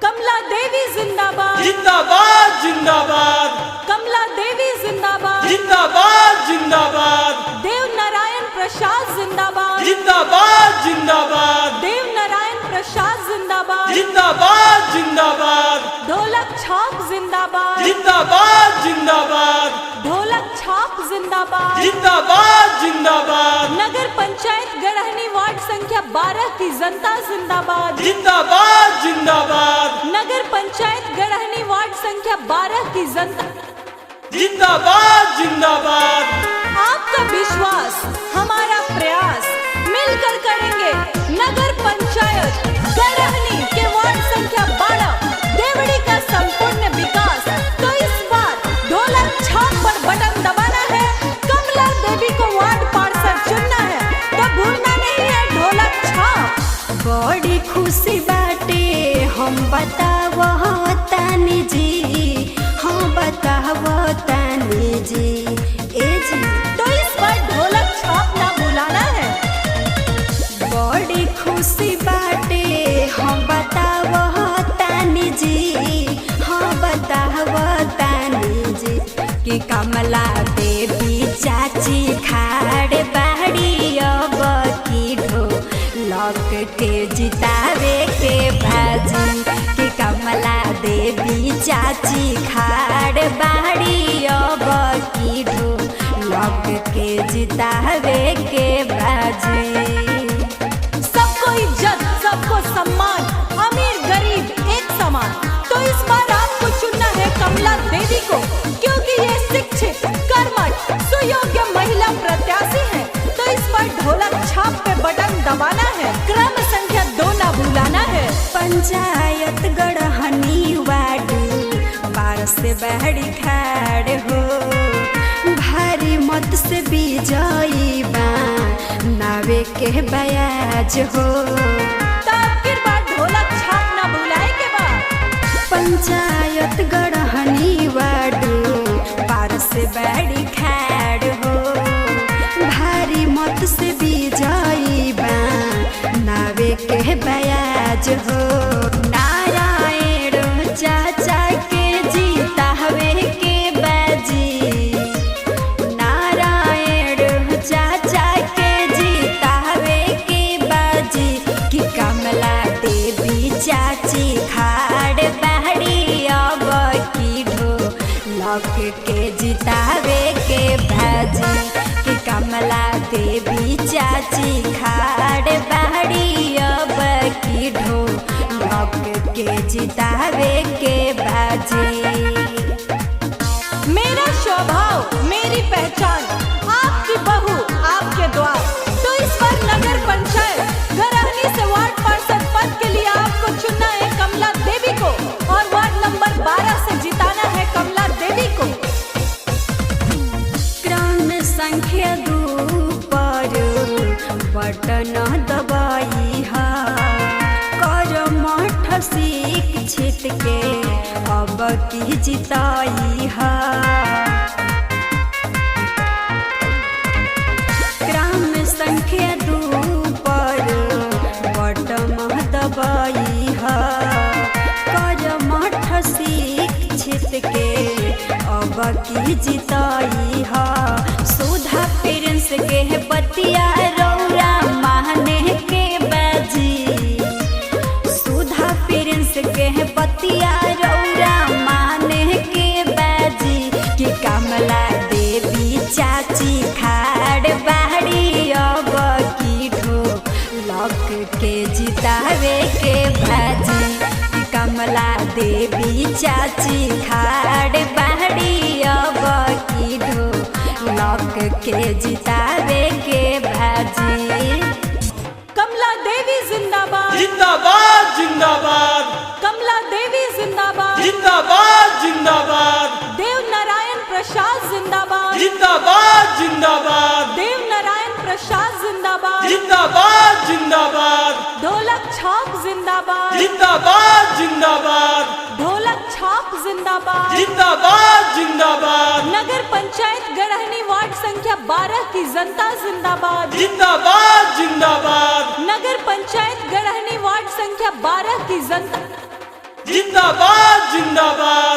कमला देवी जिंदाबाद जिंदाबाद जिंदाबाद कमला देवी जिंदाबाद जिंदाबाद जिंदाबाद देव नारायण प्रसाद जिंदाबाद जिंदाबाद जिंदाबाद देव नारायण प्रसाद जिंदाबाद जिंदाबाद जिंदाबाद ढोलक छाप जिंदाबाद जिंदाबाद जिंदाबाद ढोलक छाप जिंदाबाद जिंदाबाद जिंदाबाद नगर पंचायत गड़हनी वार्ड संख्या 12 की जनता जिंदाबाद जिंदाबाद जिंदाबाद नगर पंचायत गड़हनी वार्ड संख्या 12 की जनता जिंदाबाद जिंदाबाद आपका विश्वास हमारा प्रयास मिलकर करेंगे नगर पंचायत गड़हनी के वार्ड संख्या 12 देवड़ी का संपूर्ण विकास। तो इस बार ढोलक छाप पर बटन दबाना है, कमला देवी को वार्ड पार्षद चुनना है, तो भूलना नहीं है ढोलक छाप। बड़ी खुशी बाटे हम बतावो तानी जी, हम बतावो तानी जी ए जी। तो इस बार ढोलक छाप ना भुलाना है। बड़ी खुशी बाटे हम बतावो तानी जी, हम बतावो तानी जी कि कमला देवी चाची खाड़ बाड़ी अब की ढोलक के जितावे के बाजी कि कमला देवी चाची खाड़ बाड़ी अब की ढोलक के जितावे के बाजी। सबको इज्जत, सबको सम्मान, अमीर गरीब एक समान। तो इस बार आपको चुनना है कमला देवी को, क्योंकि ये शिक्षित, कर्मठ, सुयोग्य महिला प्रत्याशी है। तो इस बार ढोलक छाप पे बटन दबाना है, क्रम संख्या 2 ना भुलाना है। पंचायत गड़हनी वार्ड 12 से बहड़ी खाड़ हो, भारी मत से विजयी बा नावे के बयाज हो। तो आखिर बार ढोलक छाप ना भुलाए के बाद पंचायत गड़हनी वार्ड 12 से बहड़ी खाड़ हो, भारी मत से विजयी बा नावे के बयाज हो। नारायण चाचा के जीतावे के बाजी, नारायण चाचा के जीतावे के बाजी कि कमला देवी चाची खाड़ बाड़ी अब की ढोलक के जितावे के बाजी कि कमला देवी चाची खाड़ बाड़ी अब की ढोलक के जितावे के बाजी। मेरा स्वभाव मेरी पहचान, आपकी बहू आपके द्वार। तो इस बार नगर पंचायत गड़हनी से वार्ड पार्षद पद के लिए आपको चुनना है कमला देवी को, और वार्ड नंबर 12 से जिताना है कमला देवी को। क्रम संख्या 2 पर बटन दबाई है, कर मठ शिक्षित के अब की जिताई है। क्रम संख्या 2 पर बटन दबाई है, कर मठ शिक्षित के अब की जिताई है। सुधा पेरेंट्स के बतिया रौरा माने के बाजी, सुधा पेरेंट्स के बतिया रौरा माने के बाजी कि कमला देवी चाची खाड़ बाड़ी अब की ढोलक के जितावे के बाजी कि कमला देवी चाची खाड़ बाड़ी अब की ढोलक के जितावे के बाजी। कमला देवी जिंदाबाद जिंदाबाद जिंदाबाद कमला देवी जिंदाबाद जिंदाबाद जिंदाबाद देव नारायण प्रसाद जिंदाबाद जिंदाबाद जिंदाबाद देव नारायण प्रसाद जिंदाबाद जिंदाबाद जिंदाबाद ढोलक छाप जिंदाबाद जिंदाबाद जिंदाबाद ढोलक छाप जिंदाबाद जिंदाबाद जिंदाबाद नगर पंचायत गड़हनी वार्ड संख्या 12 की जनता जिंदाबाद जिंदाबाद जिंदाबाद नगर पंचायत गड़हनी वार्ड संख्या 12 की जनता जिंदाबाद जिंदाबाद